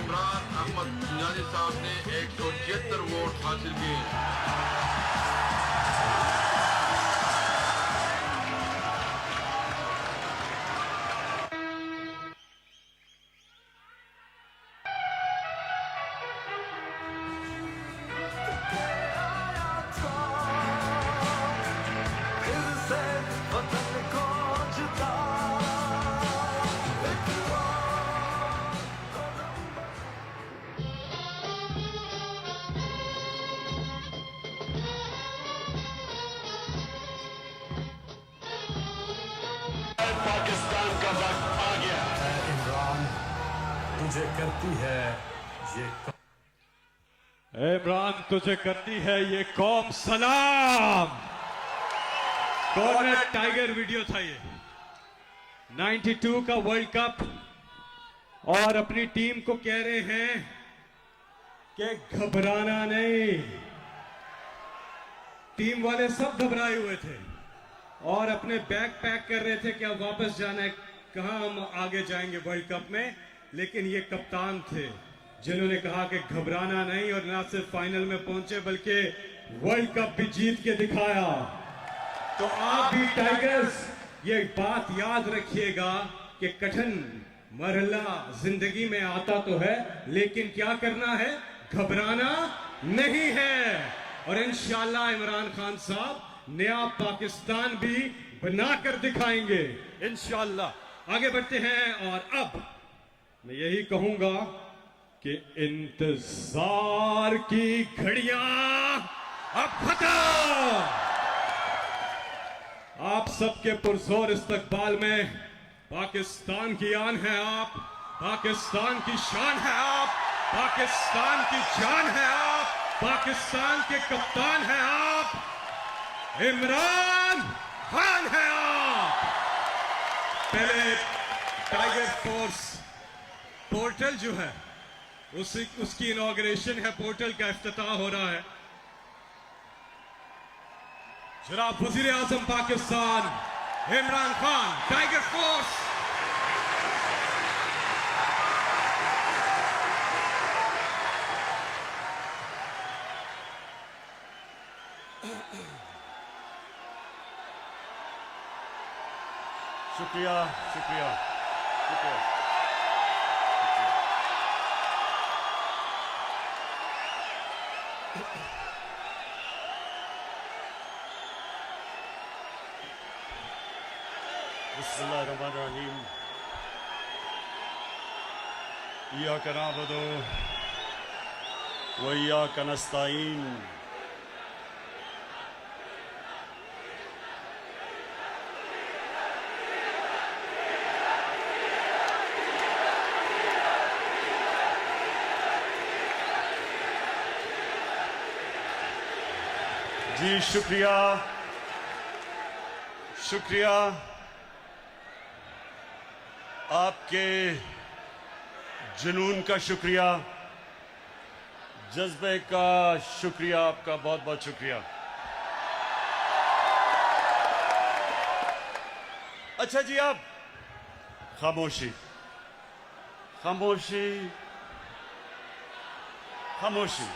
इमरान अहमद नियाज़ी साहब ने 176 वोट हासिल किए। पाकिस्तान का वक्त आ गया। इमरान तुझे करती है ये इमरान तुझे करती है ये कौम सलाम। कॉर्नर टाइगर वीडियो था ये 92 का वर्ल्ड कप, और अपनी टीम को कह रहे हैं कि घबराना नहीं। टीम वाले सब घबराए हुए थे और अपने बैग पैक कर रहे थे कि अब वापस जाना है, कहां हम आगे जाएंगे वर्ल्ड कप में। लेकिन ये कप्तान थे जिन्होंने कहा कि घबराना नहीं, और ना सिर्फ फाइनल में पहुंचे बल्कि वर्ल्ड कप भी जीत के दिखाया। तो आप भी टाइगर्स ये बात याद रखिएगा कि कठिन मरहला जिंदगी में आता तो है, लेकिन क्या करना है, घबराना नहीं है। और इंशाल्लाह इमरान खान साहब नया पाकिस्तान भी बनाकर दिखाएंगे इंशाल्लाह। आगे बढ़ते हैं, और अब मैं यही कहूंगा कि इंतजार की घड़ियां अब खत्म। आप सबके पुरजोर इस्तकबाल में पाकिस्तान की आन है आप, पाकिस्तान की शान है आप, पाकिस्तान की जान है आप, पाकिस्तान के कप्तान है आप, इमरान खान है आप। पहले टाइगर फोर्स पोर्टल जो है उसकी इनॉग्रेशन है, पोर्टल का इफ्तिताह हो रहा है। जनाब वजीर आजम पाकिस्तान इमरान खान, टाइगर फोर्स। शुक्रिया शुक्रिया शुक्रिया। बिस्मिल्लाहिर्रहमानिर्रहीम। इय्याका नअबुदु व इय्याका नस्तईन। जी शुक्रिया शुक्रिया, आपके जुनून का शुक्रिया, जज्बे का शुक्रिया, आपका बहुत बहुत शुक्रिया। अच्छा जी, अब खामोशी खामोशी खामोशी।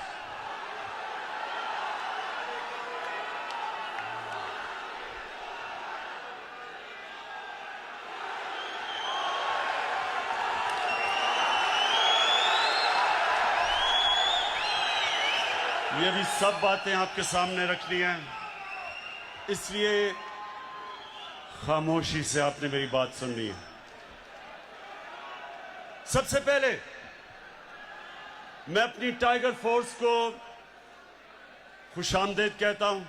ये भी सब बातें आपके सामने रखनी हैं, इसलिए खामोशी से आपने मेरी बात सुननी है। सबसे पहले मैं अपनी टाइगर फोर्स को खुशामदीद कहता हूं।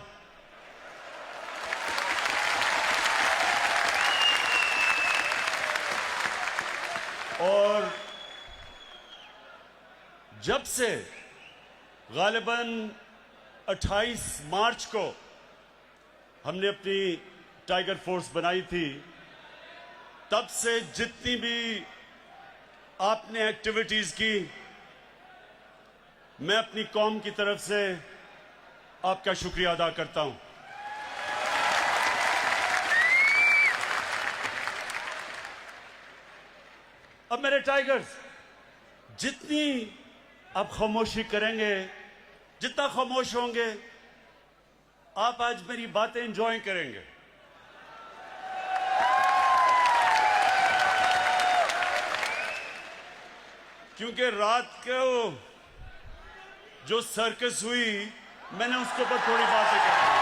और जब से गालिबन 28 मार्च को हमने अपनी टाइगर फोर्स बनाई थी, तब से जितनी भी आपने एक्टिविटीज की, मैं अपनी कौम की तरफ से आपका शुक्रिया अदा करता हूं। अब मेरे टाइगर्स, जितनी आप खामोशी करेंगे, जितना खामोश होंगे, आप आज मेरी बातें एंजॉय करेंगे। क्योंकि रात को जो सर्कस हुई, मैंने उसके ऊपर थोड़ी बातें करी।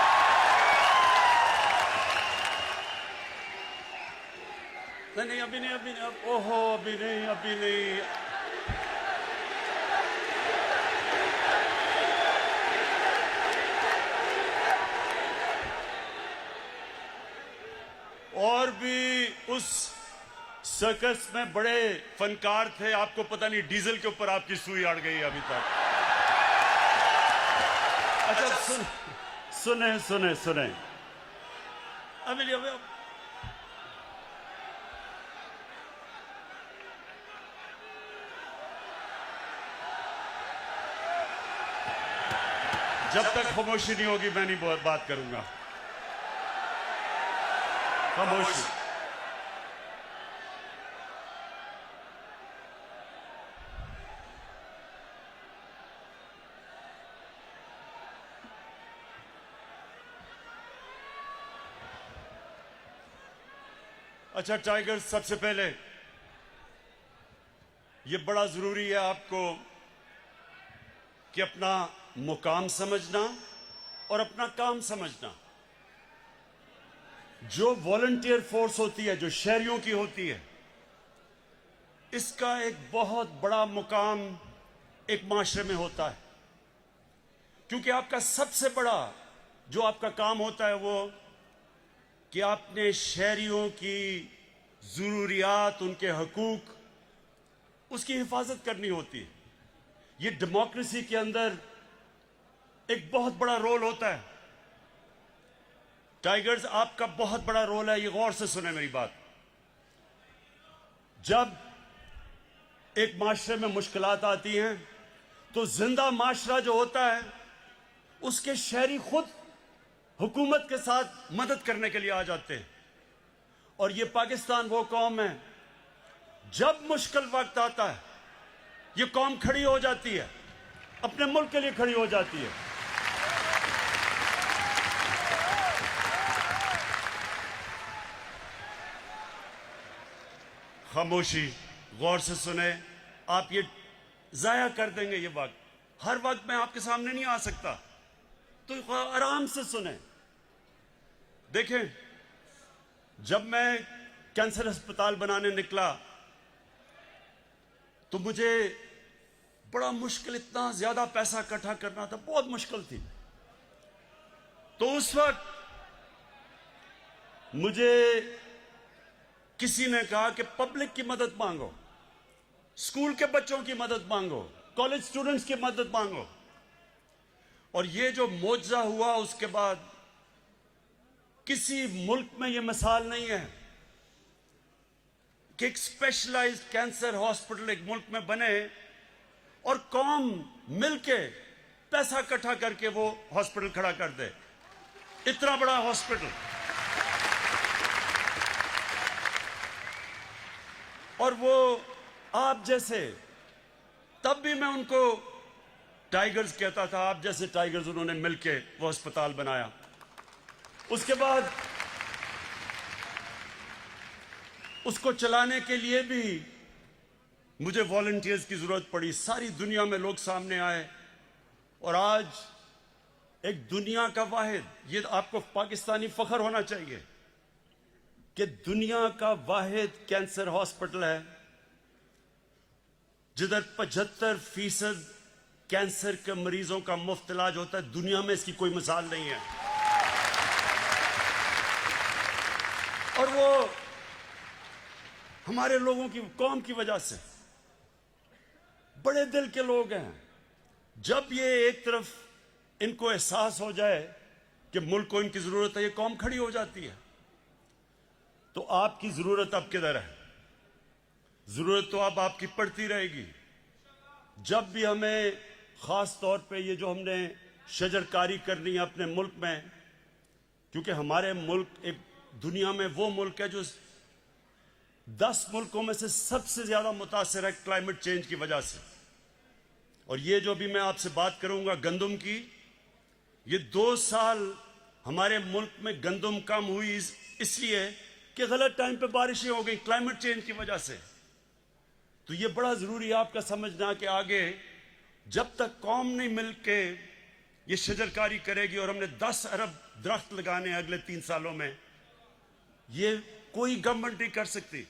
नहीं, अभी नहीं, ओहो, अभी नहीं। और भी उस सर्कस में बड़े फनकार थे, आपको पता नहीं डीजल के ऊपर आपकी सुई अड़ गई अभी तक। अच्छा, सुने। अभी जब तक खामोशी नहीं होगी, मैं नहीं बात करूंगा। खामोशी। अच्छा टाइगर, सबसे पहले ये बड़ा जरूरी है आपको कि अपना मुकाम समझना और अपना काम समझना। जो वॉलंटियर फोर्स होती है, जो शहरियों की होती है, इसका एक बहुत बड़ा मुकाम एक माशरे में होता है। क्योंकि आपका सबसे बड़ा जो आपका काम होता है वो कि आपने शहरियों की जरूरियात, उनके हकूक, उसकी हिफाजत करनी होती है। ये डेमोक्रेसी के अंदर एक बहुत बड़ा रोल होता है। टाइगर्स, आपका बहुत बड़ा रोल है, ये गौर से सुने मेरी बात। जब एक माशरे में मुश्किलात आती हैं तो जिंदा माशरा जो होता है उसके शहरी खुद हुकूमत के साथ मदद करने के लिए आ जाते हैं। और ये पाकिस्तान वो कौम है, जब मुश्किल वक्त आता है ये कौम खड़ी हो जाती है, अपने मुल्क के लिए खड़ी हो जाती है। खामोशी, गौर से सुने। आप ये जाया कर देंगे ये वक्त। हर वक्त मैं आपके सामने नहीं आ सकता, तो आराम से सुने। देखें, जब मैं कैंसर अस्पताल बनाने निकला तो मुझे बड़ा मुश्किल, इतना ज्यादा पैसा इकट्ठा करना था, बहुत मुश्किल थी। तो उस वक्त मुझे किसी ने कहा कि पब्लिक की मदद मांगो, स्कूल के बच्चों की मदद मांगो, कॉलेज स्टूडेंट्स की मदद मांगो। और ये जो मोजा हुआ, उसके बाद किसी मुल्क में ये मिसाल नहीं है कि एक स्पेशलाइज्ड कैंसर हॉस्पिटल एक मुल्क में बने और कौम मिलके पैसा इकट्ठा करके वो हॉस्पिटल खड़ा कर दे। इतना बड़ा हॉस्पिटल। और वो आप जैसे, तब भी मैं उनको टाइगर्स कहता था, आप जैसे टाइगर्स उन्होंने मिलके वो अस्पताल बनाया। उसके बाद उसको चलाने के लिए भी मुझे वॉलंटियर्स की जरूरत पड़ी। सारी दुनिया में लोग सामने आए और आज एक दुनिया का वाहिद, ये तो आपको पाकिस्तानी फख्र होना चाहिए कि दुनिया का वाहिद कैंसर हॉस्पिटल है जिधर 75% कैंसर के मरीजों का मुफ्त इलाज होता है। दुनिया में इसकी कोई मिसाल नहीं है। और वो हमारे लोगों की, कौम की वजह से, बड़े दिल के लोग हैं। जब ये एक तरफ इनको एहसास हो जाए कि मुल्क को इनकी जरूरत है, ये कौम खड़ी हो जाती है। तो आपकी जरूरत अब किधर है? जरूरत तो अब आपकी पड़ती रहेगी। जब भी हमें खास तौर पे ये जो हमने शजरकारी करनी है अपने मुल्क में, क्योंकि हमारे मुल्क एक दुनिया में वो मुल्क है 10 मुल्कों में से सबसे ज्यादा मुतासिर है क्लाइमेट चेंज की वजह से। और ये जो भी मैं आपसे बात करूंगा गंदम की, ये 2 साल हमारे मुल्क में गंदम कम हुई इसलिए कि गलत टाइम पे बारिशें हो गई क्लाइमेट चेंज की वजह से। तो ये बड़ा जरूरी है आपका समझना कि आगे जब तक कौम नहीं मिल के ये शजरकारी करेगी और हमने 10 अरब दरख्त लगाने अगले 3 सालों में, ये कोई गवर्नमेंट नहीं कर सकती।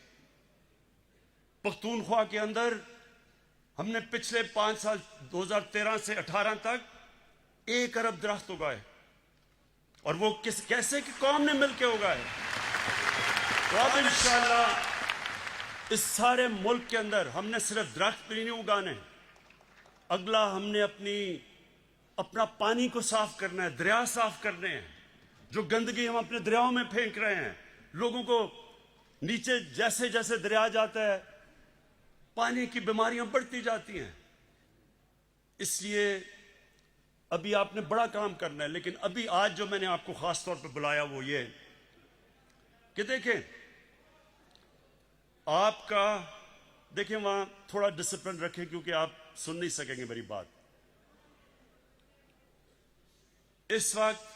पख्तूनख्वा के अंदर हमने पिछले 5 साल 2013 से 18 तक 1 अरब दरख्त उगाए, और वो कैसे कि कौम ने मिलकर उगाए। तो अब इंशाअल्लाह इस सारे मुल्क के अंदर हमने सिर्फ दरख्त भी नहीं उगाने, अगला हमने अपना पानी को साफ करना है, दरिया साफ करने हैं। जो गंदगी हम अपने दरियाओं में फेंक रहे हैं, लोगों को नीचे जैसे जैसे दरिया जाता है पानी की बीमारियां बढ़ती जाती हैं। इसलिए अभी आपने बड़ा काम करना है। लेकिन अभी आज जो मैंने आपको खास तौर पर बुलाया वो ये कि देखें आपका, देखें वहां थोड़ा डिसिप्लिन रखें क्योंकि आप सुन नहीं सकेंगे मेरी बात। इस वक्त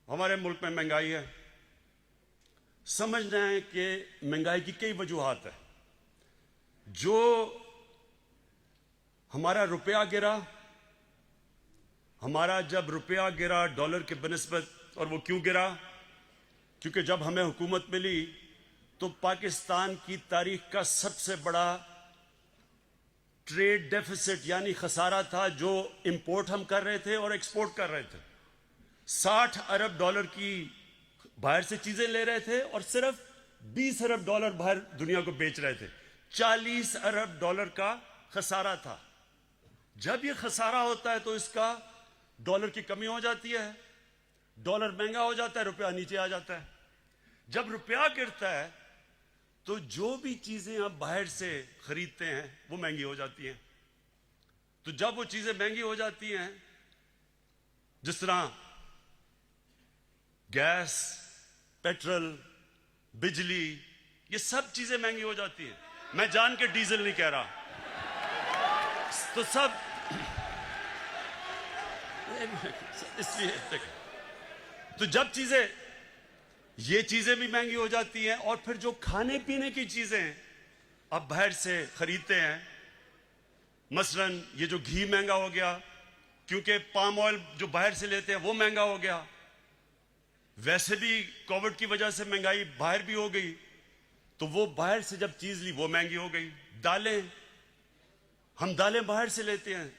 हमारे मुल्क में महंगाई है। समझना है कि महंगाई की कई वजूहात है। जो हमारा रुपया गिरा, हमारा जब रुपया गिरा डॉलर के बनिस्बत, और वो क्यों गिरा? क्योंकि जब हमें हुकूमत मिली तो पाकिस्तान की तारीख का सबसे बड़ा ट्रेड डेफिसिट यानी खसारा था जो इंपोर्ट हम कर रहे थे और एक्सपोर्ट कर रहे थे। 60 अरब डॉलर की बाहर से चीजें ले रहे थे और सिर्फ 20 अरब डॉलर बाहर दुनिया को बेच रहे थे। 40 अरब डॉलर का खसारा था। जब ये खसारा होता है तो इसका डॉलर की कमी हो जाती है, डॉलर महंगा हो जाता है, रुपया नीचे आ जाता है। जब रुपया गिरता है तो जो भी चीजें आप बाहर से खरीदते हैं वो महंगी हो जाती हैं। तो जब वो चीजें महंगी हो जाती हैं, जिस तरह गैस, पेट्रोल, बिजली, ये सब चीजें महंगी हो जाती हैं। मैं जान के डीजल नहीं कह रहा, तो सब इसलिए तो जब ये चीजें भी महंगी हो जाती हैं और फिर जो खाने पीने की चीजें आप बाहर से खरीदते हैं, मसलन ये जो घी महंगा हो गया क्योंकि पाम ऑयल जो बाहर से लेते हैं वो महंगा हो गया। वैसे भी कोविड की वजह से महंगाई बाहर भी हो गई, तो वो बाहर से जब चीज ली वो महंगी हो गई। दालें, हम दालें बाहर से लेते हैं,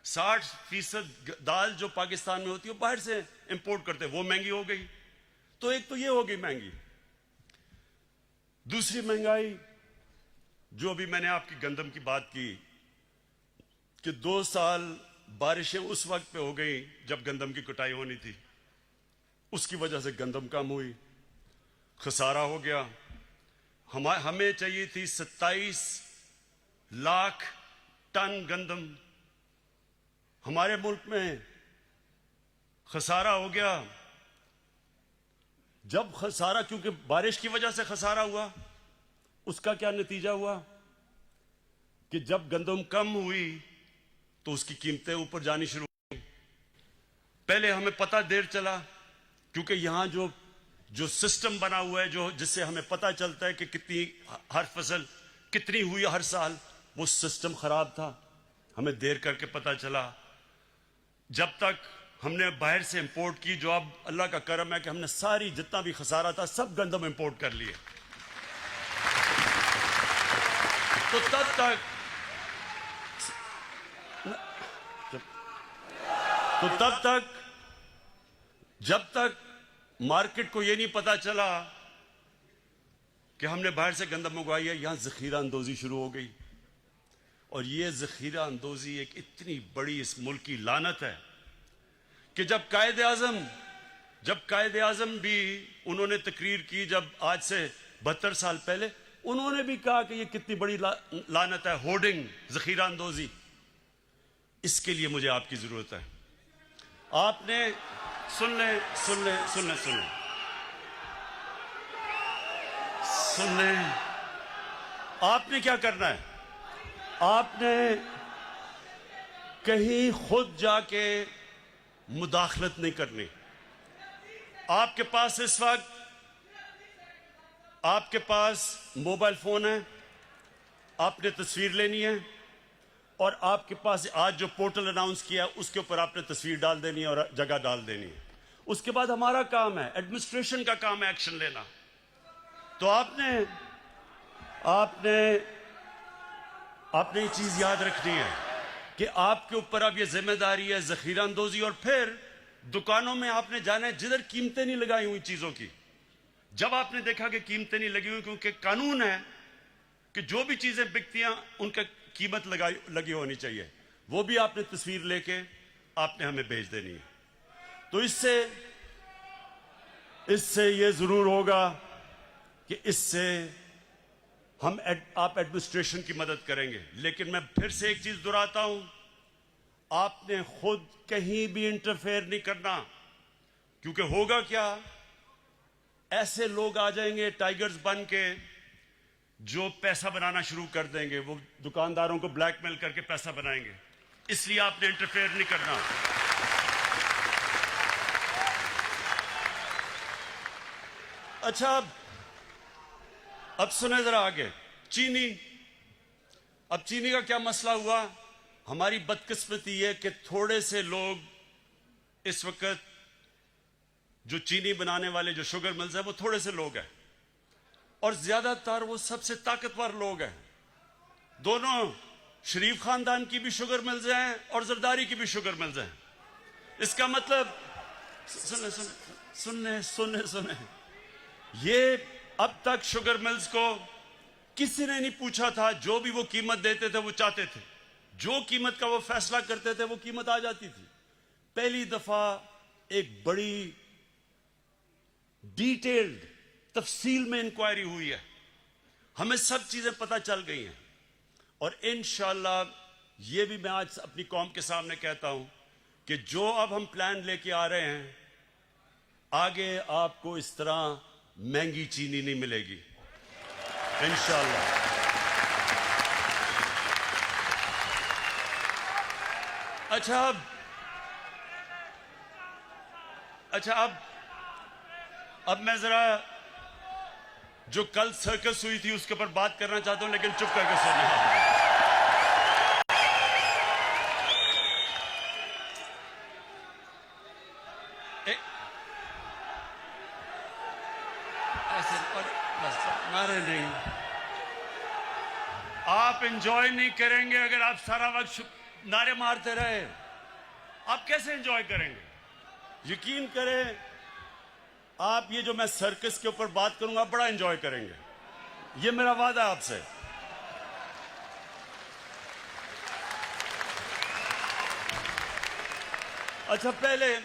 60% दाल जो पाकिस्तान में होती है वो बाहर से इंपोर्ट करते हैं, वो महंगी हो गई। तो एक तो ये हो गई महंगी। दूसरी महंगाई जो अभी मैंने आपकी गंदम की बात की कि 2 साल बारिशें उस वक्त पे हो गई जब गंदम की कुटाई होनी थी, उसकी वजह से गंदम कम हुई, खसारा हो गया। हमें चाहिए थी 27 लाख टन गंदम, हमारे मुल्क में खसारा हो गया। जब खसारा, क्योंकि बारिश की वजह से खसारा हुआ, उसका क्या नतीजा हुआ कि जब गंदम कम हुई तो उसकी कीमतें ऊपर जानी शुरू हो गई। पहले हमें पता देर चला क्योंकि यहां जो सिस्टम बना हुआ है जो जिससे हमें पता चलता है कि कितनी हर फसल कितनी हुई हर साल, वो सिस्टम खराब था, हमें देर करके पता चला। जब तक हमने बाहर से इंपोर्ट की, जो अब अल्लाह का करम है कि हमने सारी जितना भी खसारा था सब गंदम इंपोर्ट कर लिए, तो जब तक मार्केट को यह नहीं पता चला कि हमने बाहर से गंदम मंगवाई है, यहां जखीरा अंदोजी शुरू हो गई। और ये जखीरा अंदोजी एक इतनी बड़ी इस मुल्क की लानत है कि जब कायदे आजम भी उन्होंने तकरीर की, जब आज से 72 साल पहले, उन्होंने भी कहा कि ये कितनी बड़ी लानत है, होर्डिंग, जखीरा अंदोजी। इसके लिए मुझे आपकी जरूरत है। आपने सुन ले सुन लें, आपने क्या करना है, आपने कहीं खुद जाके मुदाखलत नहीं करनी। आपके पास इस वक्त आपके पास मोबाइल फोन है, आपने तस्वीर लेनी है और आपके पास आज जो पोर्टल अनाउंस किया उसके ऊपर आपने तस्वीर डाल देनी है और जगह डाल देनी है। उसके बाद हमारा काम है, एडमिनिस्ट्रेशन का काम है एक्शन लेना। तो आपने ये चीज याद रखनी है कि आपके ऊपर अब ये जिम्मेदारी है जखीरा अंदोजी। और फिर दुकानों में आपने जाना है जिधर कीमतें नहीं लगाई हुई चीजों की। जब आपने देखा कि कीमतें नहीं लगी हुई, क्योंकि कानून है कि जो भी चीजें बिकती हैं उनका कीमत लगी होनी चाहिए, वो भी आपने तस्वीर लेके आपने हमें भेज देनी है। तो इससे ये जरूर होगा कि इससे आप एडमिनिस्ट्रेशन की मदद करेंगे। लेकिन मैं फिर से एक चीज दोहराता हूं, आपने खुद कहीं भी इंटरफेयर नहीं करना, क्योंकि होगा क्या, ऐसे लोग आ जाएंगे टाइगर्स बन के जो पैसा बनाना शुरू कर देंगे, वो दुकानदारों को ब्लैकमेल करके पैसा बनाएंगे। इसलिए आपने इंटरफेयर नहीं करना। अच्छा, अब सुने जरा आगे, चीनी। अब चीनी का क्या मसला हुआ? हमारी बदकिस्मती है कि थोड़े से लोग इस वक्त जो चीनी बनाने वाले जो शुगर मिल्स हैं वो थोड़े से लोग हैं, और ज्यादातर वो सबसे ताकतवर लोग हैं। दोनों शरीफ खानदान की भी शुगर मिल्स हैं और जरदारी की भी शुगर मिल्स हैं। इसका मतलब सुने, ये अब तक शुगर मिल्स को किसी ने नहीं पूछा था। जो भी वो कीमत देते थे वो चाहते थे, जो कीमत का वो फैसला करते थे वो कीमत आ जाती थी। पहली दफा एक बड़ी डिटेल्ड तफसील में इंक्वायरी हुई है, हमें सब चीजें पता चल गई हैं। और इंशाअल्लाह ये भी मैं आज अपनी कौम के सामने कहता हूं कि जो अब हम प्लान लेके आ रहे हैं, आगे आपको इस तरह महंगी चीनी नहीं मिलेगी इंशाअल्लाह। अच्छा, अब मैं जरा जो कल सर्कस हुई थी उसके ऊपर बात करना चाहता हूं, लेकिन चुप करके सुनिए। ऐसे मारे नहीं, आप एंजॉय नहीं करेंगे अगर आप सारा वक्त नारे मारते रहे। आप कैसे एंजॉय करेंगे? यकीन करें, आप ये जो मैं सर्कस के ऊपर बात करूंगा बड़ा एंजॉय करेंगे, ये मेरा वादा है आपसे। अच्छा, पहले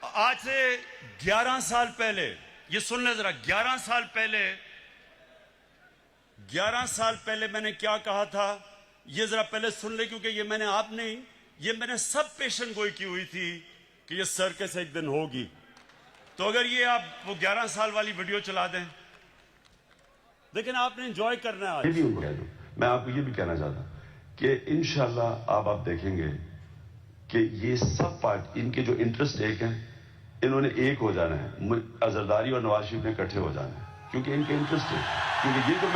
आज से 11 साल पहले, ये सुन ले जरा, 11 साल पहले मैंने क्या कहा था, ये जरा पहले सुन ले, क्योंकि ये मैंने आप नहीं, ये मैंने सब पेशन गोई की हुई थी कि ये सर्कस एक दिन होगी। तो अगर ये आप वो 11 साल वाली वीडियो चला दें, लेकिन आपने एंजॉय करना है। मैं आपको ये भी कहना चाहता हूं कि इंशाल्लाह आप देखेंगे कि ये सब पार्ट, इनके जो इंटरेस्ट एक हैं, इन्होंने एक हो जाना है। अजरदारी और नवाज शरीफ ने इकट्ठे हो जाना है, क्योंकि इनके इंटरेस्ट है। क्योंकि ये जो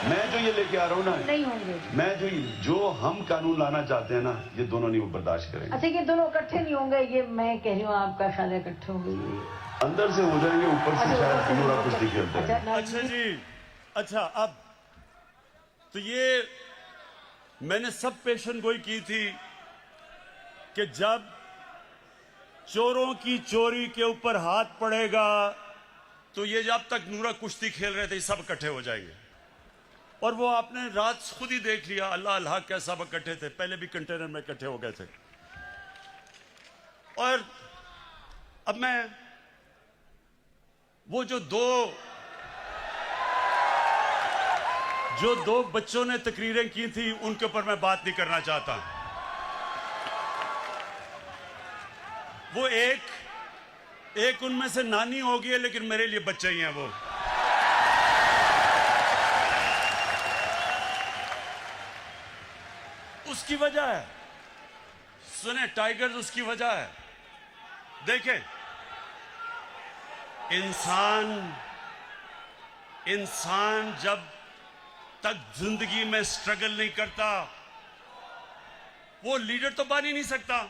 मैं जो ये लेके आ रहा हूँ ना, नहीं होंगे। मैं जो हम कानून लाना चाहते हैं ना, ये दोनों नहीं बर्दाश्त करेंगे। अच्छा, ये दोनों इकट्ठे नहीं होंगे, ये मैं कह रही हूँ, आपका ख्याल है इकट्ठे होंगे? अंदर से हो जाएंगे, ऊपर से शायद पूरा कुछ निकलता है। अच्छा जी, अच्छा, अब तो ये मैंने सब पेशन गोई की थी कि जब चोरों की चोरी के ऊपर हाथ पड़ेगा तो ये जब तक नूरा कुश्ती खेल रहे थे सब इकट्ठे हो जाएंगे। और वो आपने रात खुद ही देख लिया, अल्लाह अल्लाह क्या सब इकट्ठे थे, पहले भी कंटेनर में इकट्ठे हो गए थे। और अब मैं वो जो दो बच्चों ने तकरीरें की थी उनके ऊपर मैं बात नहीं करना चाहता। वो एक उनमें से नानी होगी है, लेकिन मेरे लिए बच्चे ही हैं वो। उसकी वजह है, सुने टाइगर्स, उसकी वजह है। देखें, इंसान जब तक जिंदगी में स्ट्रगल नहीं करता, वो लीडर तो बन ही नहीं सकता।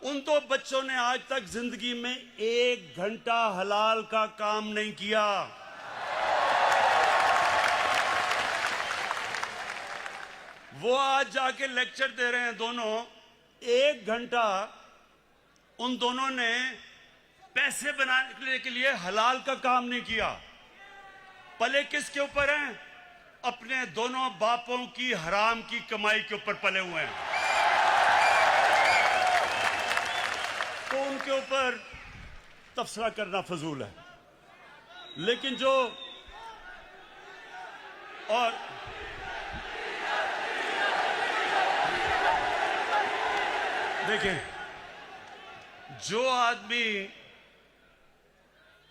उन दो बच्चों ने आज तक जिंदगी में 1 घंटा हलाल का काम नहीं किया। वो आज जाके लेक्चर दे रहे हैं दोनों। 1 घंटा उन दोनों ने पैसे बनाने के लिए हलाल का काम नहीं किया। पले किसके ऊपर हैं? अपने दोनों बापों की हराम की कमाई के ऊपर पले हुए हैं। तो उनके ऊपर तबसरा करना फजूल है। लेकिन जो और देखें, जो आदमी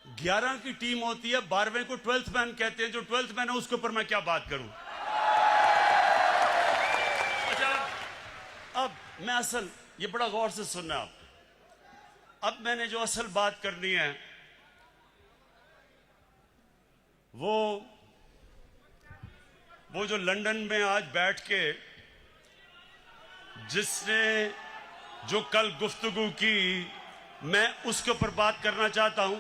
11 की टीम होती है, 12वें को 12th मैन कहते हैं, जो 12th मैन है उसके ऊपर मैं क्या बात करूं। अच्छा, अब मैं असल, ये बड़ा गौर से सुनना आप। अब मैंने जो असल बात करनी है वो जो लंदन में आज बैठ के जिसने जो कल गुफ्तगू की, मैं उसके ऊपर बात करना चाहता हूं।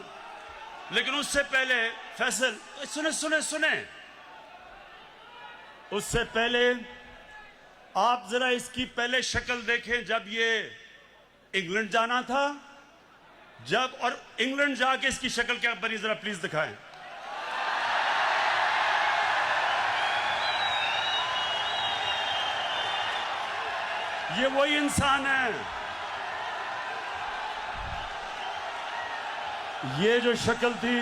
लेकिन उससे पहले फैसल, सुने, उससे पहले आप जरा इसकी पहले शक्ल देखें। जब ये इंग्लैंड जाना था, जब, और इंग्लैंड जाके इसकी शक्ल क्या बनी, जरा प्लीज दिखाएं। ये वही इंसान है। ये जो शक्ल थी,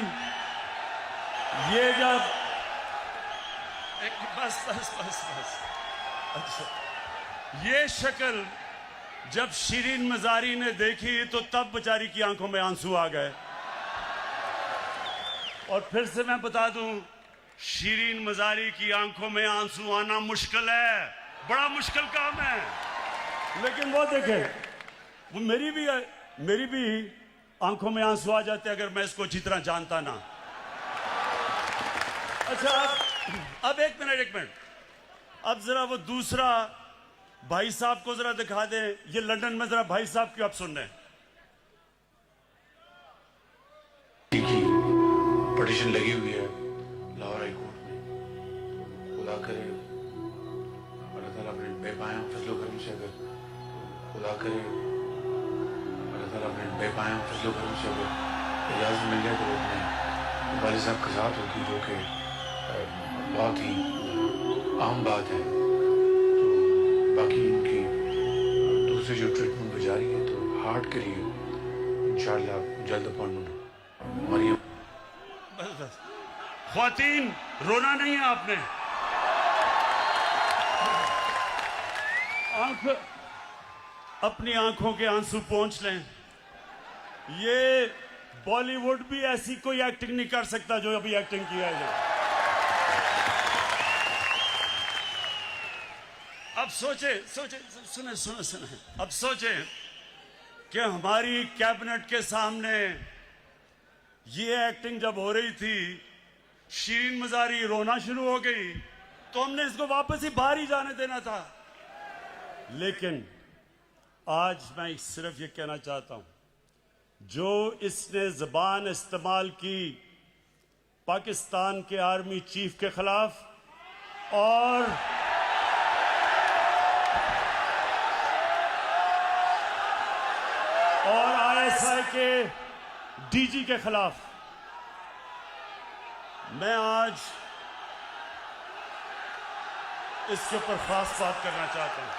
ये जब बस अच्छा, ये शक्ल जब शीरीन मजारी ने देखी तो तब बेचारी की आंखों में आंसू आ गए। और फिर से मैं बता दूं, शीरीन मजारी की आंखों में आंसू आना मुश्किल है, बड़ा मुश्किल काम है। लेकिन वो देखें, वो मेरी भी आंखों में आंसू आ जाते अगर मैं इसको अच्छी तरह जानता ना। अच्छा, अब एक मिनट, अब जरा वो दूसरा भाई साहब को जरा दिखा दें। ये लंदन में जरा भाई साहब की आप सुन रहे हैं। पटिशन लगी हुई है लाहौर हाई कोर्ट में। खुदा करे अल्लाह ताला अपने बेपाया फजलो करम से, अगर खुदा करे अल्लाह ताला अपने बेपाया फजलो करम से अगर इजाज़त मिल जाए तो अपने वालिद साहब के साथ होगी, जो कि बहुत ही आम बात है। तो बाकी उनकी दूसरी जो ट्रीटमेंट गुजारी है, तो हार्ट के लिए इंशाअल्लाह जल्द अपॉइंटमेंट। मरियम, बस ख्वातीन, रोना नहीं है आपने। अपनी आंखों के आंसू पोंछ लें। ये बॉलीवुड भी ऐसी कोई एक्टिंग नहीं कर सकता जो अभी एक्टिंग किया है। अब सुने, अब सोचे कि हमारी कैबिनेट के सामने ये एक्टिंग जब हो रही थी, शीरीन मजारी रोना शुरू हो गई, तो हमने इसको वापस ही बाहर ही जाने देना था। लेकिन आज मैं सिर्फ ये कहना चाहता हूं, जो इसने जबान इस्तेमाल की पाकिस्तान के आर्मी चीफ के खिलाफ और ISI के डीजी के खिलाफ, मैं आज इसके ऊपर खास बात करना चाहता हूं।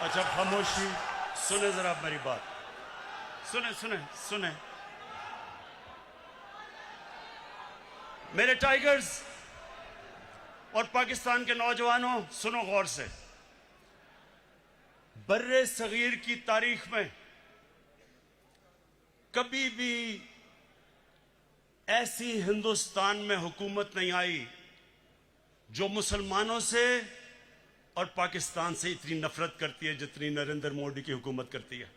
अच्छा, खामोशी, सुने जरा मेरी बात, सुने। मेरे टाइगर्स और पाकिस्तान के नौजवानों, सुनो गौर से। बर्रे सगीर की तारीख में कभी भी ऐसी हिंदुस्तान में हुकूमत नहीं आई जो मुसलमानों से और पाकिस्तान से इतनी नफरत करती है जितनी नरेंद्र मोदी की हुकूमत करती है।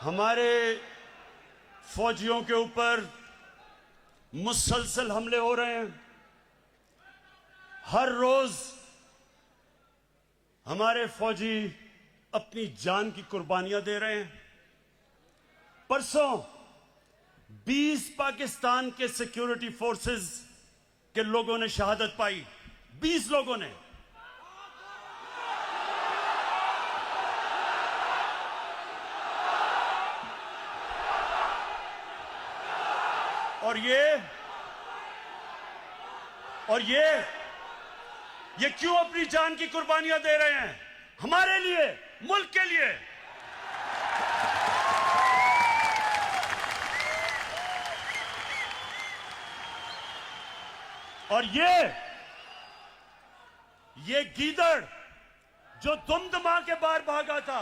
हमारे फौजियों के ऊपर मुसलसल हमले हो रहे हैं। हर रोज हमारे फौजी अपनी जान की कुर्बानियां दे रहे हैं। परसों 20 पाकिस्तान के सिक्योरिटी फोर्सेस के लोगों ने शहादत पाई। 20 लोगों ने। और ये क्यों अपनी जान की कुर्बानियां दे रहे हैं? हमारे लिए, मुल्क के लिए। और ये गीदड़ जो दुमदमा के बाहर भागा था,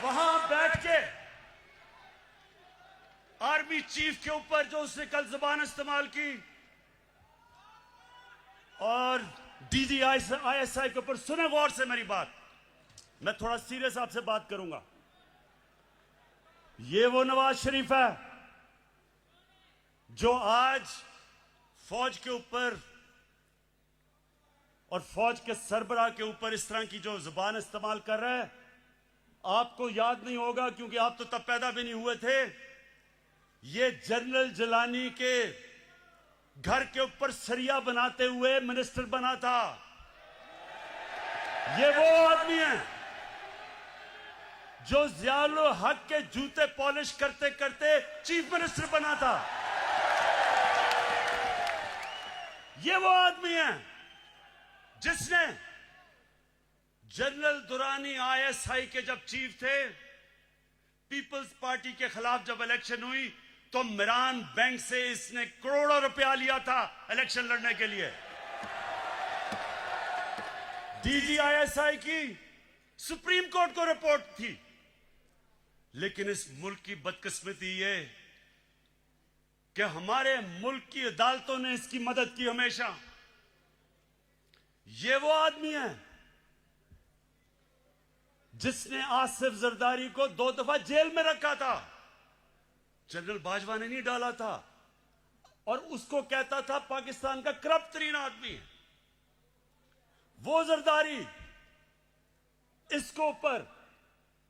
वहां बैठ के आर्मी चीफ के ऊपर जो उसने कल जुबान इस्तेमाल की और DGISI के ऊपर, सुने गौर से मेरी बात, मैं थोड़ा सीरियस आपसे बात करूंगा। ये वो नवाज शरीफ है जो आज फौज के ऊपर और फौज के सरबराह के ऊपर इस तरह की जो जुबान इस्तेमाल कर रहा है। आपको याद नहीं होगा क्योंकि आप तो तब पैदा भी नहीं हुए थे। ये जनरल जिलानी के घर के ऊपर सरिया बनाते हुए मिनिस्टर बना था। ये वो आदमी है जो ज़ियाउल हक के जूते पॉलिश करते करते चीफ मिनिस्टर बना था। ये वो आदमी है जिसने जनरल दुरानी ISI के जब चीफ थे, पीपल्स पार्टी के खिलाफ जब इलेक्शन हुई तो मिरान बैंक से इसने करोड़ों रुपया लिया था इलेक्शन लड़ने के लिए। DGISI की सुप्रीम कोर्ट को रिपोर्ट थी। लेकिन इस मुल्क की बदकिस्मती ये कि हमारे मुल्क की अदालतों ने इसकी मदद की हमेशा। ये वो आदमी है जिसने आसिफ जरदारी को 2 दफा जेल में रखा था। जनरल बाजवा ने नहीं डाला था और उसको कहता था पाकिस्तान का करप्ट तरीन आदमी है वो जरदारी। इसको ऊपर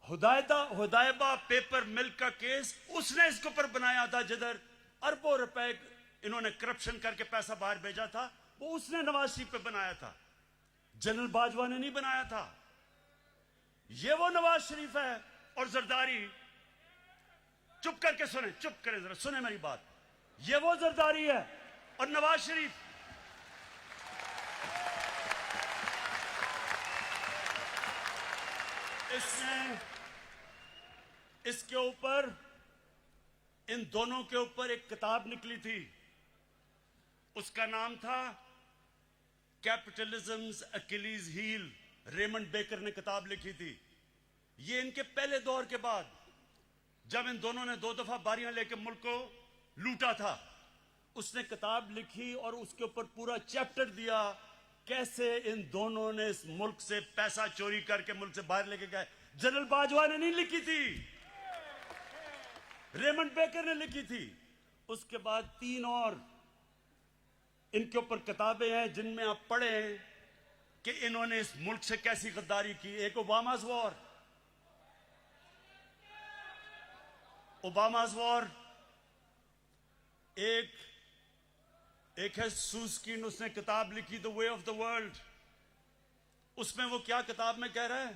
हुदायबा पेपर मिल्क का केस उसने इसके ऊपर बनाया था, जिधर अरबों रुपए इन्होंने करप्शन करके पैसा बाहर भेजा था, वो उसने नवाज शरीफ पे बनाया था। जनरल बाजवा ने नहीं बनाया था। ये वो नवाज शरीफ है। और जरदारी, चुप करके सुने, चुप करें जरा, सुने मेरी बात। ये वो जरदारी है और नवाज शरीफ इसके ऊपर, इन दोनों के ऊपर एक किताब निकली थी। उसका नाम था कैपिटलिज्म्स अकिलीज हील। रेमंड बेकर ने किताब लिखी थी। ये इनके पहले दौर के बाद जब इन दोनों ने 2 दफा बारियां लेकर मुल्क को लूटा था, उसने किताब लिखी और उसके ऊपर पूरा चैप्टर दिया कैसे इन दोनों ने इस मुल्क से पैसा चोरी करके मुल्क से बाहर लेके गए। जनरल बाजवा ने नहीं लिखी थी, रेमंड बेकर ने लिखी थी। उसके बाद 3 और इनके ऊपर किताबें हैं जिनमें आप पढ़े कि इन्होंने इस मुल्क से कैसी गद्दारी की। एक ओबामा's वॉर, एक है सूस्किन, उसने किताब लिखी the way of the world. उसमें वो क्या किताब में कह रहा है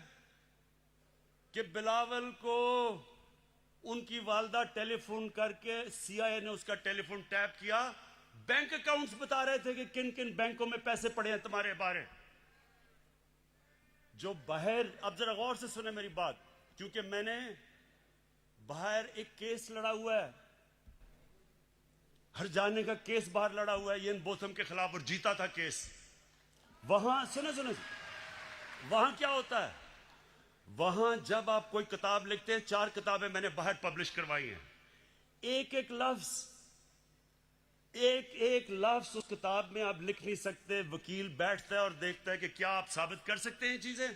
कि बिलावल को उनकी वालदा टेलीफोन करके CIA ने उसका टेलीफोन टैप किया, बैंक अकाउंट्स बता रहे थे कि किन किन बैंकों में पैसे पड़े हैं तुम्हारे बारे। जो बाहर, अब जरा गौर से सुने मेरी बात, क्योंकि मैंने बाहर एक केस लड़ा हुआ है। हर जाने का केस बाहर लड़ा हुआ है इयान बोथम के खिलाफ और जीता था केस। वहां सुने वहां क्या होता है, वहां जब आप कोई किताब लिखते हैं, 4 किताबें मैंने बाहर पब्लिश करवाई हैं, एक एक लफ्ज उस किताब में आप लिख नहीं सकते। वकील बैठता है और देखता है कि क्या आप साबित कर सकते हैं चीजें,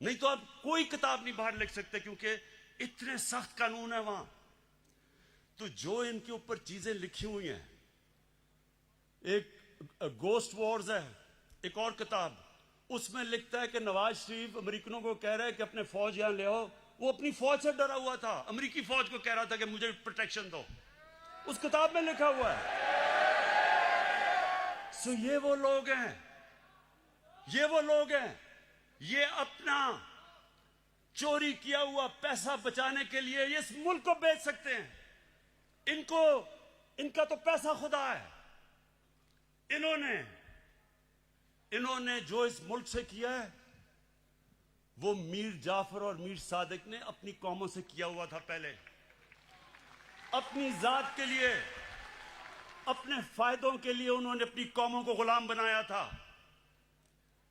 नहीं तो आप कोई किताब नहीं बाहर लिख सकते, क्योंकि इतने सख्त कानून है वहां। तो जो इनके ऊपर चीजें लिखी हुई हैं, एक गोस्ट वॉर्स है, एक और किताब, उसमें लिखता है कि नवाज शरीफ अमेरिकनों को कह रहा है कि अपने फौज यहां ले आओ। वो अपनी फौज से डरा हुआ था, अमेरिकी फौज को कह रहा था कि मुझे प्रोटेक्शन दो। उस किताब में लिखा हुआ है। सो ये वो लोग हैं, ये अपना चोरी किया हुआ पैसा बचाने के लिए ये इस मुल्क को बेच सकते हैं। इनका तो पैसा खुदा है। इन्होंने जो इस मुल्क से किया है वो मीर जाफर और मीर सादिक ने अपनी कौमों से किया हुआ था। पहले अपनी जात के लिए, अपने फायदों के लिए उन्होंने अपनी कौमों को गुलाम बनाया था।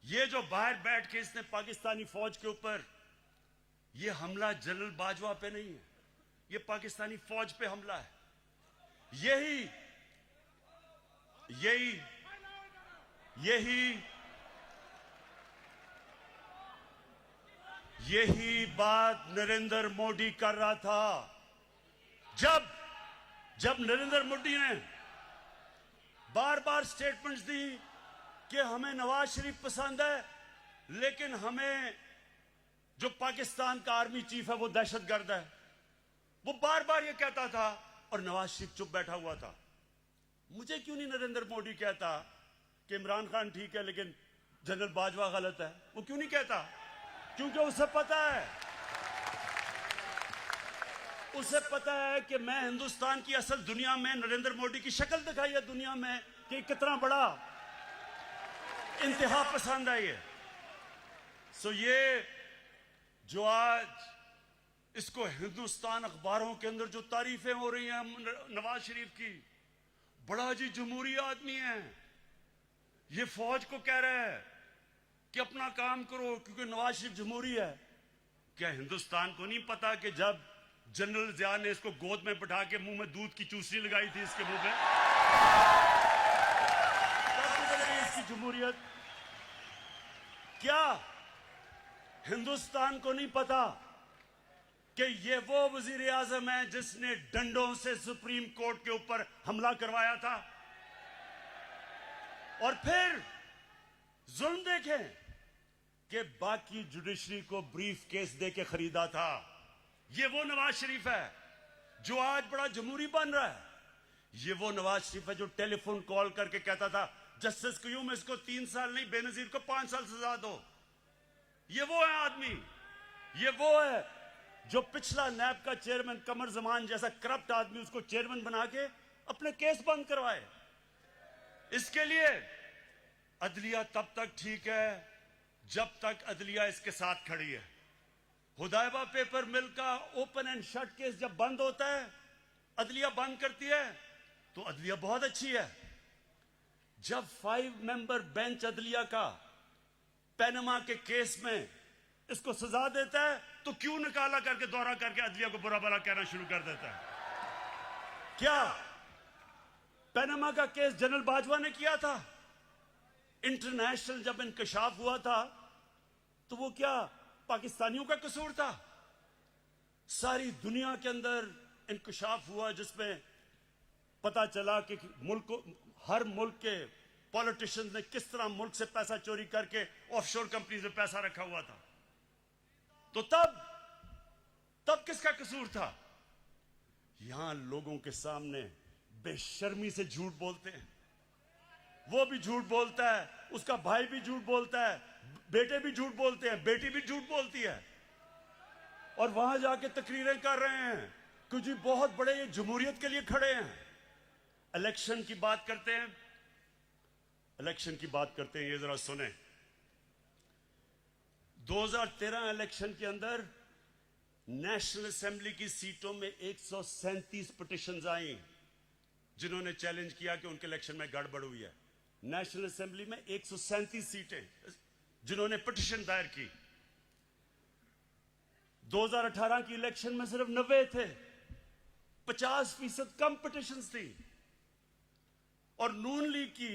ये जो बाहर बैठ के इसने पाकिस्तानी फौज के ऊपर ये हमला जनरल बाजवा पे नहीं है, ये पाकिस्तानी फौज पे हमला है। यही बात नरेंद्र मोदी कर रहा था। जब नरेंद्र मोदी ने बार बार स्टेटमेंट्स दी कि हमें नवाज शरीफ पसंद है, लेकिन हमें जो पाकिस्तान का आर्मी चीफ है वो दहशतगर्द है, वो बार बार ये कहता था और नवाज शरीफ चुप बैठा हुआ था। मुझे क्यों नहीं नरेंद्र मोदी कहता कि इमरान खान ठीक है लेकिन जनरल बाजवा गलत है? वो क्यों नहीं कहता? क्योंकि उसे पता है कि मैं हिंदुस्तान की असल दुनिया में नरेंद्र मोदी की शक्ल दिखाई है दुनिया में कि कितना बड़ा इंतहा पसंद है ये। सो ये जो आज इसको हिंदुस्तान अखबारों के अंदर जो तारीफें हो रही हैं नवाज शरीफ की, बड़ा जी जमहूरी आदमी है, ये फौज को कह रहा है कि अपना काम करो क्योंकि नवाज शरीफ जमहूरी है। क्या हिंदुस्तान को नहीं पता कि जब जनरल जिया ने इसको गोद में बैठा के मुंह में दूध की चूसनी लगाई थी इसके मुंह में, तब इसकी जमहूरियत? क्या हिंदुस्तान को नहीं पता कि ये वो वजीर आजम है जिसने डंडों से सुप्रीम कोर्ट के ऊपर हमला करवाया था? और फिर जुल्म देखें कि बाकी जुडिशरी को ब्रीफ केस दे के खरीदा था। ये वो नवाज शरीफ है जो आज बड़ा जमहूरी बन रहा है। ये वो नवाज शरीफ है जो टेलीफोन कॉल करके कहता था जस्टिस क्यूम इसको 3 साल नहीं बेनजीर को 5 साल सजा दो। ये वो है आदमी, ये वो है जो पिछला नैब का चेयरमैन कमर जमान जैसा करप्ट आदमी उसको चेयरमैन बना के अपने केस बंद करवाए। इसके लिए अदलिया तब तक ठीक है जब तक अदलिया इसके साथ खड़ी है। हुदैबा पेपर मिल का ओपन एंड शट केस जब बंद होता है, अदलिया बंद करती है, तो अदलिया बहुत अच्छी है। जब 5 मेंबर बेंच अदलिया का पैनमा के केस में इसको सजा देता है तो क्यों निकाला करके दौरा करके अदलिया को बुरा भला कहना शुरू कर देता है? क्या पैनमा का केस जनरल बाजवा ने किया था? इंटरनेशनल जब इंकशाफ हुआ था तो वो क्या पाकिस्तानियों का कसूर था? सारी दुनिया के अंदर इंकशाफ हुआ जिसमें पता चला कि हर मुल्क के पॉलिटिशियंस ने किस तरह मुल्क से पैसा चोरी करके ऑफशोर कंपनीज में पैसा रखा हुआ था। तो तब किसका कसूर था? यहां लोगों के सामने बेशर्मी से झूठ बोलते हैं। वो भी झूठ बोलता है, उसका भाई भी झूठ बोलता है, बेटे भी झूठ बोलते हैं, बेटी भी झूठ बोलती है, और वहां जाके तकरीरें कर रहे हैं कि जी बहुत बड़े ये जमहूरियत के लिए खड़े हैं। इलेक्शन की बात करते हैं, ये जरा सुने। 2013 इलेक्शन के अंदर नेशनल असेंबली की सीटों में 137 पिटिशंस आई जिन्होंने चैलेंज किया कि उनके इलेक्शन में गड़बड़ हुई है। नेशनल असेंबली में 137 सीटें जिन्होंने पिटीशन दायर की। 2018 की इलेक्शन में सिर्फ 90 थे, 50% कम पिटीशंस थी। और नून लीग की,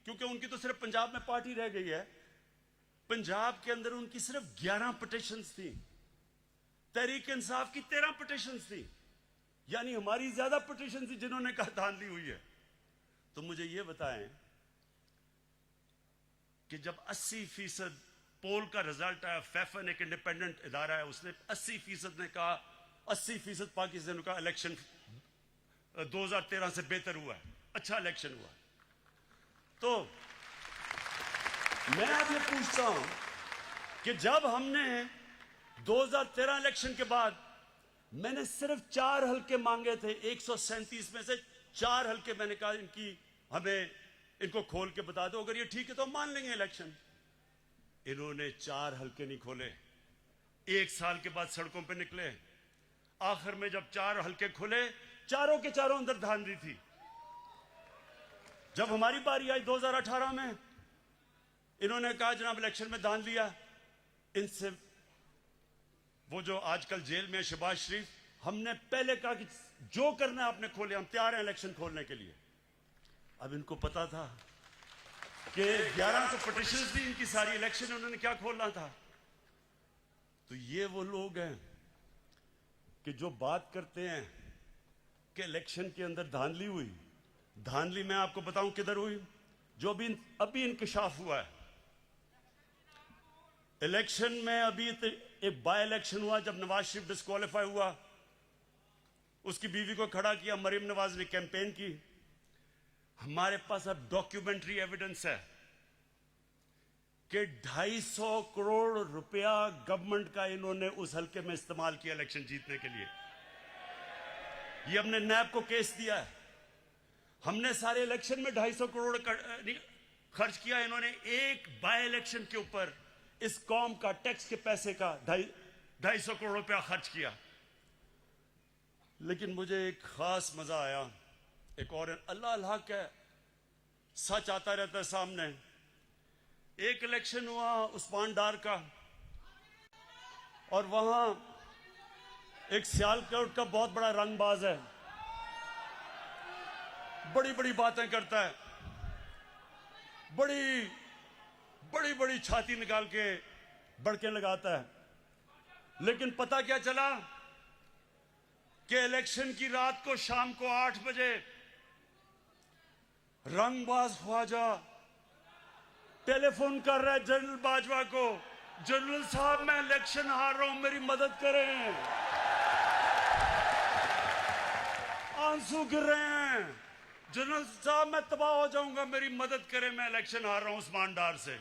क्योंकि उनकी तो सिर्फ पंजाब में पार्टी रह गई है, पंजाब के अंदर उनकी सिर्फ 11 पिटीशंस थी। तहरीक इंसाफ की 13 पिटीशंस थी, यानी हमारी ज्यादा पिटीशन थी जिन्होंने कहा धांधली हुई है। तो मुझे यह बताएं कि जब 80% पोल का रिजल्ट आया, फैफन एक इंडिपेंडेंट इदारा है, उसने 80% ने कहा, 80% पाकिस्तान का इलेक्शन 2013 से बेहतर हुआ है, अच्छा इलेक्शन हुआ। तो मैं अब ये पूछता हूं कि जब हमने 2013 इलेक्शन के बाद मैंने सिर्फ 4 हल्के मांगे थे, 137 में से 4 हल्के मैंने कहा इनकी हमें इनको खोल के बता दो, अगर ये ठीक है तो हम मान लेंगे इलेक्शन। इन्होंने 4 हल्के नहीं खोले, 1 साल के बाद सड़कों पे निकले। आखिर में जब 4 हल्के खुले, चारों के चारों अंदर धांधली थी। जब हमारी बारी आई 2018 में, इन्होंने कहा जनाब इलेक्शन में धांधली लिया। इनसे वो जो आजकल जेल में शहबाज शरीफ, हमने पहले कहा कि जो करना है आपने खोले, हम तैयार हैं इलेक्शन खोलने के लिए। अब इनको पता था कि 1100 पिटीशंस थी इनकी सारी, इलेक्शन उन्होंने क्या खोलना था। तो ये वो लोग हैं कि जो बात करते हैं कि इलेक्शन के अंदर धांधली हुई। धांधली मैं आपको बताऊं किधर हुई, जो अभी इंकशाफ हुआ है। इलेक्शन में अभी एक बाय इलेक्शन हुआ जब नवाज शरीफ डिस्क्वालीफाई हुआ, उसकी बीवी को खड़ा किया, मरीम नवाज ने कैंपेन की। हमारे पास अब डॉक्यूमेंट्री एविडेंस है कि 250 करोड़ रुपया गवर्नमेंट का इन्होंने उस हल्के में इस्तेमाल किया इलेक्शन जीतने के लिए। ये हमने नैब को केस दिया है। हमने सारे इलेक्शन में 250 करोड़ खर्च किया, इन्होंने एक बाय इलेक्शन के ऊपर इस कौम का टैक्स के पैसे का 250 करोड़ रुपया खर्च किया। लेकिन मुझे एक खास मजा आया, एक और अल्लाह अल्लाह का सच आता रहता है सामने। एक इलेक्शन हुआ उस्मान डार का, और वहां एक सियालकोट का बहुत बड़ा रंगबाज है, बड़ी बड़ी बातें करता है, बड़ी बड़ी बड़ी छाती निकाल के बड़के लगाता है। लेकिन पता क्या चला कि इलेक्शन की रात को शाम को 8 बजे रंगबाज ख्वाजा टेलीफोन कर रहा है जनरल बाजवा को, जनरल साहब मैं इलेक्शन हार रहा हूं, मेरी मदद करें। आंसू गिर रहे हैं, जनरल साहब मैं तबाह हो जाऊंगा, मेरी मदद करें, मैं इलेक्शन हार रहा हूं उस्मान डार से।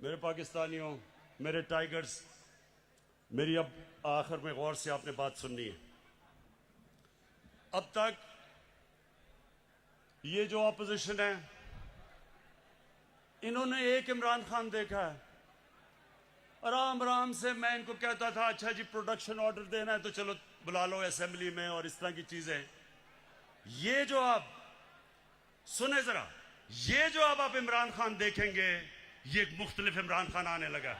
मेरे पाकिस्तानियों, मेरे टाइगर्स, मेरी अब आखिर में गौर से आपने बात सुननी है। अब तक ये जो ऑपोजिशन है, इन्होंने एक इमरान खान देखा है। आराम आराम से मैं इनको कहता था अच्छा जी प्रोडक्शन ऑर्डर देना है तो चलो बुला लो असेंबली में, और इस तरह की चीजें। ये जो आप सुने जरा, ये जो अब आप इमरान खान देखेंगे, ये एक मुख्तलिफ इमरान खान आने लगा।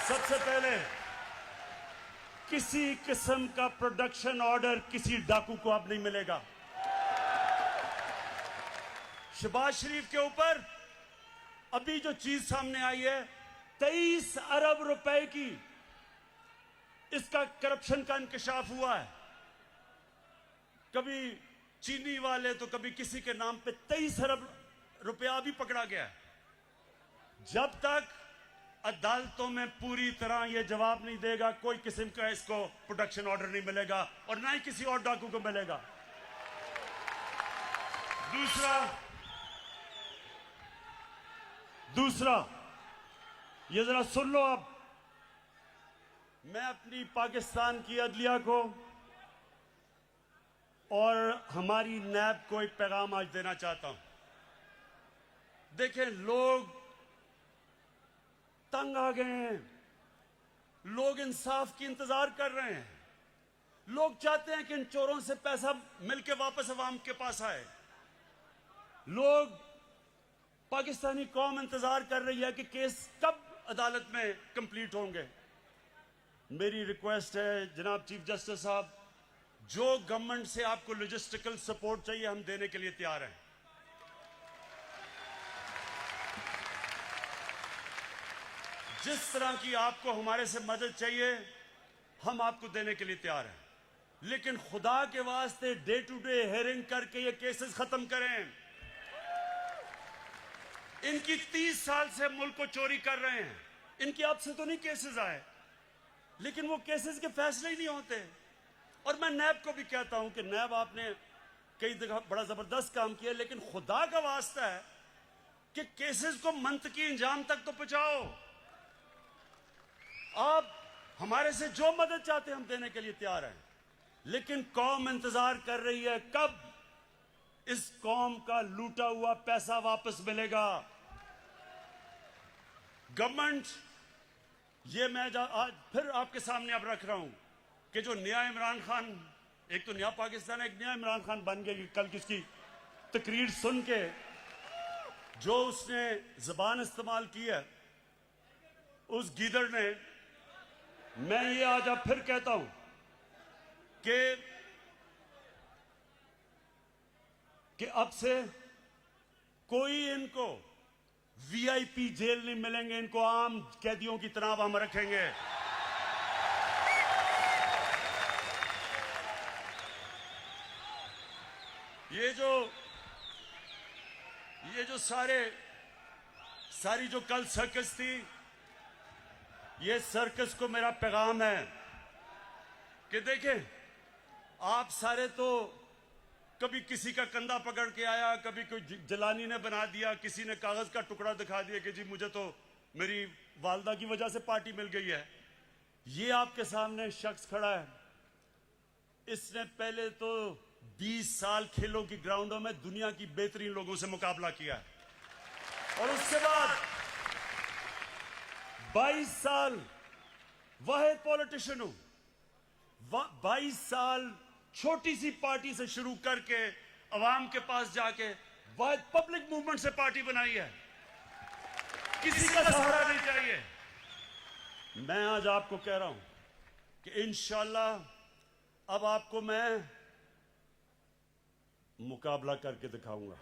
सबसे पहले किसी किस्म का प्रोडक्शन ऑर्डर किसी डाकू को अब नहीं मिलेगा। शहबाज शरीफ के ऊपर अभी जो चीज सामने आई है, 23 अरब रुपए की इसका करप्शन का इंकशाफ हुआ है। कभी चीनी वाले तो कभी किसी के नाम पे 23 अरब रुपया भी पकड़ा गया। जब तक अदालतों में पूरी तरह यह जवाब नहीं देगा, कोई किस्म का इसको प्रोडक्शन ऑर्डर नहीं मिलेगा, और ना ही किसी और डाकू को मिलेगा। दूसरा ये जरा सुन लो। अब मैं अपनी पाकिस्तान की अदलिया को और हमारी नैब को एक पैगाम आज देना चाहता हूं। देखें, लोग तंग आ गए हैं, लोग इंसाफ की इंतजार कर रहे हैं, लोग चाहते हैं कि इन चोरों से पैसा मिलके वापस अवाम के पास आए। लोग, पाकिस्तानी कौम इंतजार कर रही है कि केस कब अदालत में कंप्लीट होंगे। मेरी रिक्वेस्ट है जनाब चीफ जस्टिस साहब, जो गवर्नमेंट से आपको लॉजिस्टिकल सपोर्ट चाहिए हम देने के लिए तैयार हैं। जिस तरह की आपको हमारे से मदद चाहिए हम आपको देने के लिए तैयार हैं, लेकिन खुदा के वास्ते डे टू डे हेयरिंग करके ये केसेस खत्म करें। इनकी 30 साल से मुल्क को चोरी कर रहे हैं, इनकी अब से तो नहीं केसेस आए, लेकिन वो केसेस के फैसले ही नहीं होते। और मैं नैब को भी कहता हूं कि नैब आपने कई जगह बड़ा जबरदस्त काम किया, लेकिन खुदा का वास्ता है कि केसेस को मंतकी इंजाम तक तो पहुंचाओ। आप हमारे से जो मदद चाहते हैं हम देने के लिए तैयार हैं, लेकिन कौम इंतजार कर रही है कब इस कौम का लूटा हुआ पैसा वापस मिलेगा। गवर्नमेंट, ये मैं आज फिर आपके सामने अब रख रहा हूं कि जो नया इमरान खान, एक तो नया पाकिस्तान है, एक नया इमरान खान बन गया। कल किसकी तकरीर सुन के जो उसने जबान इस्तेमाल की है उस गीदड़ ने, मैं ये आज अब फिर कहता हूं कि अब से कोई इनको वीआईपी जेल नहीं मिलेंगे, इनको आम कैदियों की तरह हम रखेंगे। ये जो सारी जो कल सर्कस थी, ये सर्कस को मेरा पैगाम है कि देखें, आप सारे तो कभी किसी का कंधा पकड़ के आया, कभी कोई जलानी ने बना दिया, किसी ने कागज का टुकड़ा दिखा दिया कि जी मुझे तो मेरी वालदा की वजह से पार्टी मिल गई है। ये आपके सामने शख्स खड़ा है, इसने पहले तो 20 साल खेलों की ग्राउंडों में दुनिया की बेहतरीन लोगों से मुकाबला किया है, और उसके बाद 22 साल वाहिद पॉलिटिशियन हूं। 22 साल छोटी सी पार्टी से शुरू करके अवाम के पास जाके वाहिद पब्लिक मूवमेंट से पार्टी बनाई है। किसी का सहारा नहीं चाहिए। मैं आज आपको कह रहा हूं कि इंशाअल्लाह अब आपको मैं मुकाबला करके दिखाऊंगा।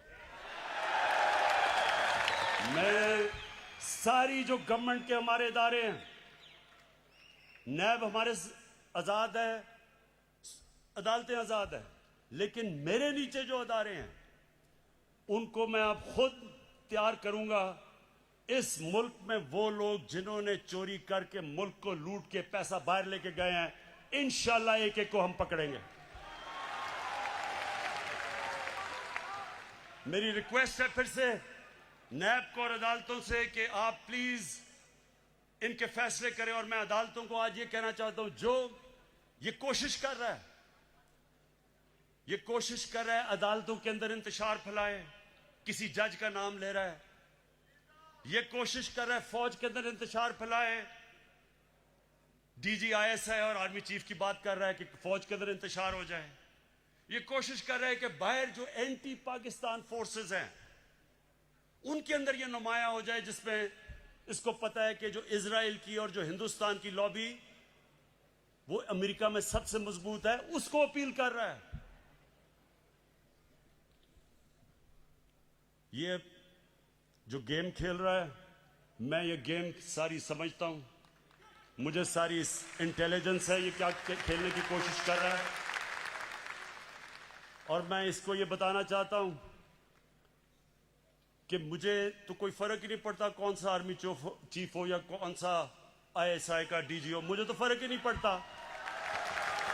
मैं सारी जो गवर्नमेंट के हमारे इदारे हैं, नैब हमारे आजाद है, अदालतें आजाद है, लेकिन मेरे नीचे जो अदारे हैं उनको मैं अब खुद तैयार करूंगा। इस मुल्क में वो लोग जिन्होंने चोरी करके मुल्क को लूट के पैसा बाहर लेके गए हैं, इंशाअल्लाह एक एक को हम पकड़ेंगे। मेरी रिक्वेस्ट है फिर से नैब को और अदालतों से कि आप प्लीज इनके फैसले करें। और मैं अदालतों को आज ये कहना चाहता हूं, जो ये कोशिश कर रहा है अदालतों के अंदर इंतशार फैलाए, किसी जज का नाम ले रहा है, ये कोशिश कर रहा है फौज के अंदर इंतशार फैलाए, डीजी आईएसआई और आर्मी चीफ की बात कर रहा है कि फौज के अंदर इंतशार हो जाए, ये कोशिश कर रहा है कि बाहर जो एंटी पाकिस्तान फोर्सेस हैं उनके अंदर ये नुमाया हो जाए, जिसमें इसको पता है कि जो इजराइल की और जो हिंदुस्तान की लॉबी वो अमेरिका में सबसे मजबूत है, उसको अपील कर रहा है। ये जो गेम खेल रहा है, मैं ये गेम सारी समझता हूं, मुझे सारी इंटेलिजेंस है ये क्या खेलने की कोशिश कर रहा है। और मैं इसको ये बताना चाहता हूं कि मुझे तो कोई फर्क ही नहीं पड़ता कौन सा आर्मी चीफ हो या कौन सा आईएसआई का डीजी हो, मुझे तो फर्क ही नहीं पड़ता,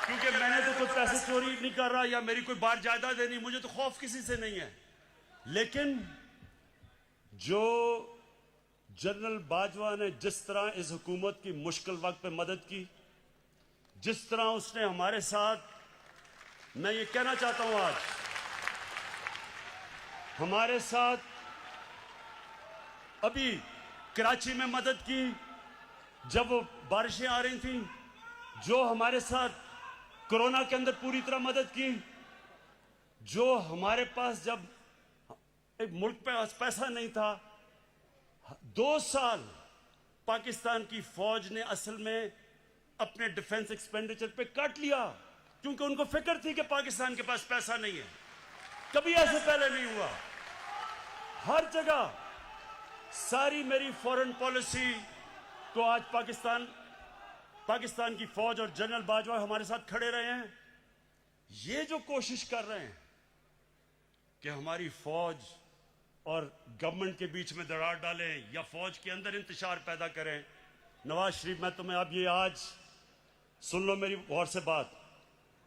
क्योंकि मैंने तो कोई पैसे चोरी नहीं कर रहा या मेरी कोई बार जायदाद नहीं, मुझे तो खौफ किसी से नहीं है। लेकिन जो जनरल बाजवा ने जिस तरह इस हुकूमत की मुश्किल वक्त पे मदद की, जिस तरह उसने हमारे साथ, मैं ये कहना चाहता हूं आज हमारे साथ अभी कराची में मदद की जब वो बारिशें आ रही थी, जो हमारे साथ कोरोना के अंदर पूरी तरह मदद की। जो हमारे पास जब एक मुल्क पे पैसा नहीं था, 2 साल पाकिस्तान की फौज ने असल में अपने डिफेंस एक्सपेंडिचर पे काट लिया, क्योंकि उनको फिक्र थी कि पाकिस्तान के पास पैसा नहीं है। कभी ऐसे पहले नहीं हुआ। हर जगह सारी मेरी फॉरेन पॉलिसी को आज पाकिस्तान की फौज और जनरल बाजवा हमारे साथ खड़े रहे हैं। ये जो कोशिश कर रहे हैं कि हमारी फौज और गवर्नमेंट के बीच में दरार डालें या फौज के अंदर इंतशार पैदा करें, नवाज शरीफ, मैं तुम्हें अब ये आज सुन लो मेरी गौर से बात,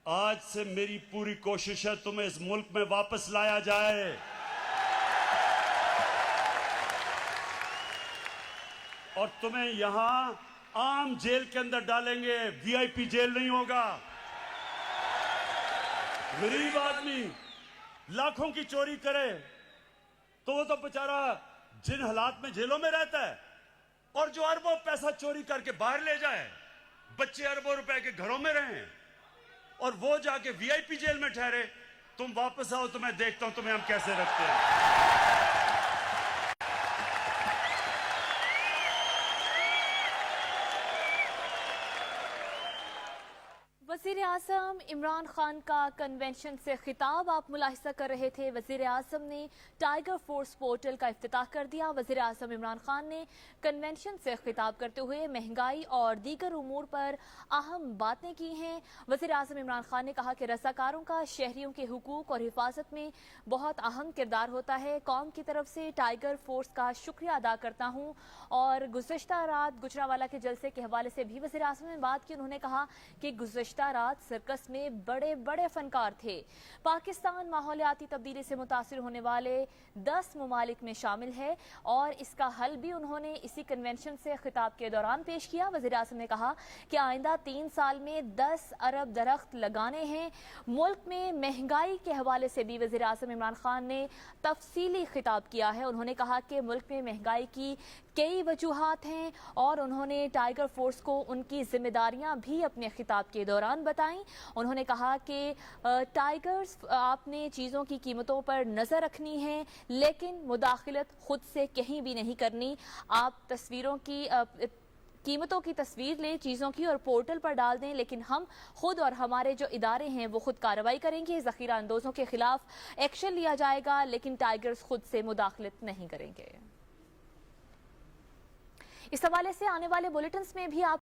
आज से मेरी पूरी कोशिश है तुम्हें इस मुल्क में वापस लाया जाए। और तुम्हें यहां आम जेल के अंदर डालेंगे, वीआईपी जेल नहीं होगा। गरीब आदमी लाखों की चोरी करे तो वो तो बेचारा जिन हालात में जेलों में रहता है, और जो अरबों पैसा चोरी करके बाहर ले जाए, बच्चे अरबों रुपए के घरों में रहें और वो जाके वीआईपी जेल में ठहरे, तुम वापस आओ तो मैं देखता हूं तुम्हें हम कैसे रखते हैं। वज़ीर आज़म इमरान खान का कन्वेंशन से खिताब आप मुलाहिज़ा कर रहे थे। वज़ीर आज़म ने टाइगर फोर्स पोर्टल का इफ्तिताह कर दिया। वज़ीर आज़म इमरान खान ने कन्वेंशन से खिताब करते हुए महंगाई और दीगर उमूर पर अहम बातें की हैं। वज़ीर आज़म इमरान खान ने कहा कि रज़ाकारों का शहरियों के हुकूक और हिफाजत में बहुत अहम किरदार होता है। कौम की तरफ से टाइगर फोर्स का शुक्रिया अदा करता हूँ। और गुज़श्ता रात गुजरावाला के जलसे के हवाले से भी वज़ीर आज़म ने बात की। उन्होंने कहा कि गुज़श्ता रात सर्कस में बड़े बड़े फनकार थे। पाकिस्तान माहौलियाती तब्दीली से मुतासिर होने वाले 10 ममालिक में शामिल है और इसका हल भी उन्होंने इसी कन्वेंशन से खिताब के दौरान पेश किया। वज़ीर आज़म ने कहा कि आइंदा 3 साल में 10 अरब दरख्त लगाने हैं। मुल्क में महंगाई के हवाले से भी वज़ीर आज़म इमरान खान ने तफसीली खिताब किया है। उन्होंने कहा कि मुल्क में महंगाई की कई वजूहात हैं और उन्होंने टाइगर फोर्स को उनकी जिम्मेदारियां भी अपने खिताब के दौरान बताई। उन्होंने कहा कि टाइगर्स आपने चीज़ों की कीमतों पर नज़र रखनी है, लेकिन मुदाखलत खुद से कहीं भी नहीं करनी। आप तस्वीरों की कीमतों की तस्वीर लें चीज़ों की और पोर्टल पर डाल दें, लेकिन हम खुद और हमारे जो इदारे हैं वो खुद कार्रवाई करेंगे। ज़ख़ीरा अंदोज़ों के खिलाफ एक्शन लिया जाएगा, लेकिन टाइगर्स खुद से मुदाखलत नहीं करेंगे। इस हवाले से आने वाले बुलेटिन्स में भी आप